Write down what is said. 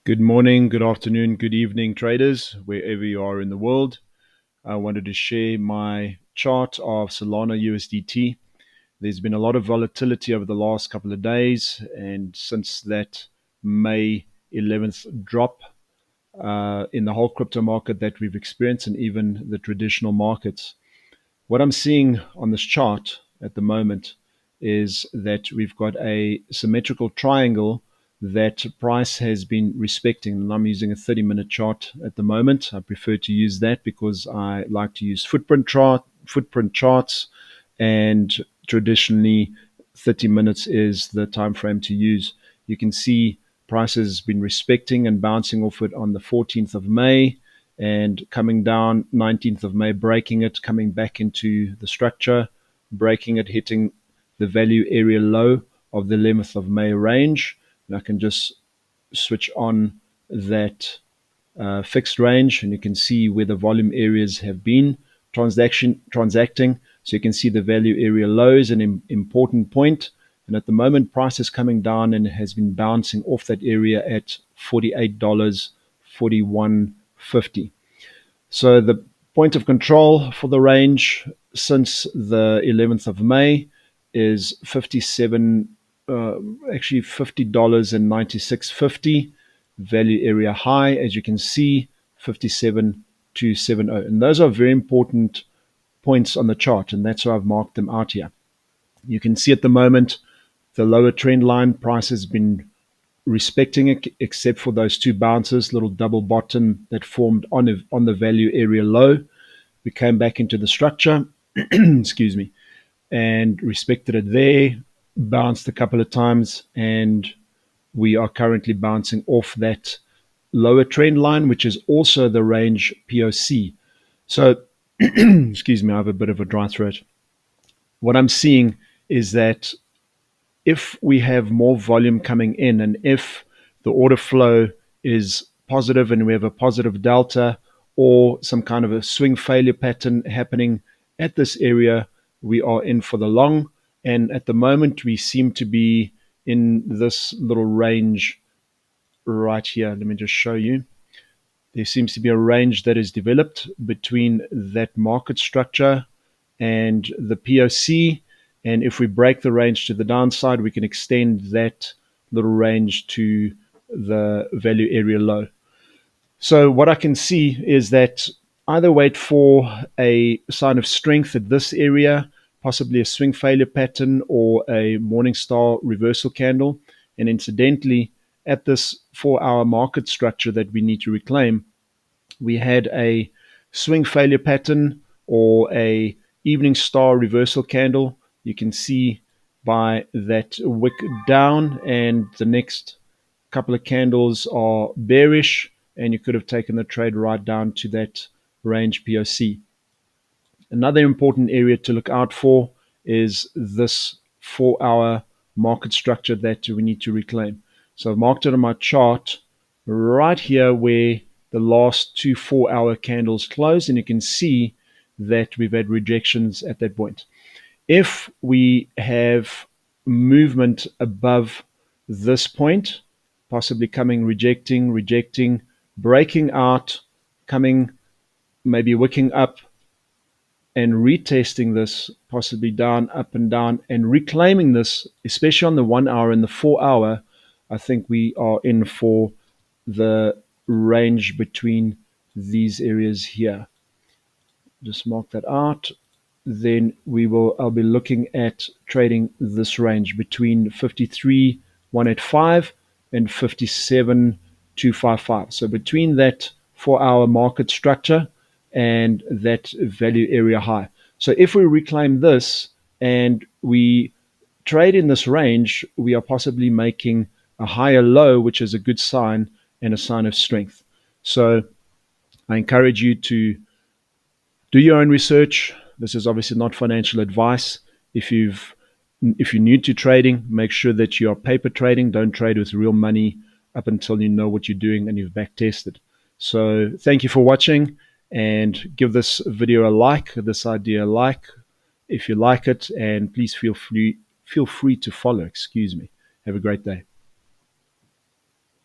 Good morning, good afternoon, good evening, traders, wherever you are in the world. I wanted to share my chart of Solana USDT. There's been a lot of volatility over the last couple of days, and since that May 11th drop in the whole crypto market that we've experienced, and even the traditional markets. What I'm seeing on this chart at the moment is that we've got a symmetrical triangle that price has been respecting. And I'm using a 30-minute chart at the moment. I prefer to use that because I like to use footprint charts, and traditionally 30 minutes is the time frame to use. You can see price has been respecting and bouncing off it on the 14th of May and coming down 19th of May, breaking it, coming back into the structure, breaking it, hitting the value area low of the 11th of May range. And I can just switch on that fixed range, and you can see where the volume areas have been transacting. So you can see the value area low is an important point. And at the moment, price is coming down and has been bouncing off that area at $48, 41.50. So the point of control for the range since the 11th of May is 57, actually $50 and 96.50. Value area high, as you can see, 57.270. And those are very important points on the chart, and that's why I've marked them out here. You can see at the moment the lower trend line price has been respecting it, except for those two bounces, little double bottom that formed on the value area low. We came back into the structure, excuse me, and respected it there, bounced a couple of times, and we are currently bouncing off that lower trend line, which is also the range POC. So, excuse me, I have a bit of a dry throat. What I'm seeing is that if we have more volume coming in, and if the order flow is positive and we have a positive delta or some kind of a swing failure pattern happening at this area, we are in for the long. And at the moment, we seem to be in this little range right here. Let me just show you. There seems to be a range that is developed between that market structure and the POC. And if we break the range to the downside, we can extend that little range to the value area low. So what I can see is that either wait for a sign of strength at this area, possibly a swing failure pattern or a Morningstar reversal candle. And incidentally, at this 4-hour market structure that we need to reclaim, we had a swing failure pattern or a evening star reversal candle. You can see by that wick down, and the next couple of candles are bearish, and you could have taken the trade right down to that range POC. Another important area to look out for is this 4-hour market structure that we need to reclaim. So I've marked it on my chart right here where the last two 4-hour candles closed, and you can see that we've had rejections at that point. If we have movement above this point, possibly coming, rejecting, breaking out, coming, maybe wicking up and retesting this, possibly down, up and down, and reclaiming this, especially on the 1 hour and the 4 hour, I think we are in for the range between these areas here. Just mark that out. Then I'll be looking at trading this range between 53,185 and 57,255. So between that 4-hour market structure and that value area high. So if we reclaim this and we trade in this range, we are possibly making a higher low, which is a good sign and a sign of strength. So I encourage you to do your own research. This is obviously not financial advice. If you're new to trading, make sure that you are paper trading. Don't trade with real money up until you know what you're doing and you've back tested. So thank you for watching, and give this video a like, this idea a like if you like it, and please feel free to follow. Excuse me. Have a great day.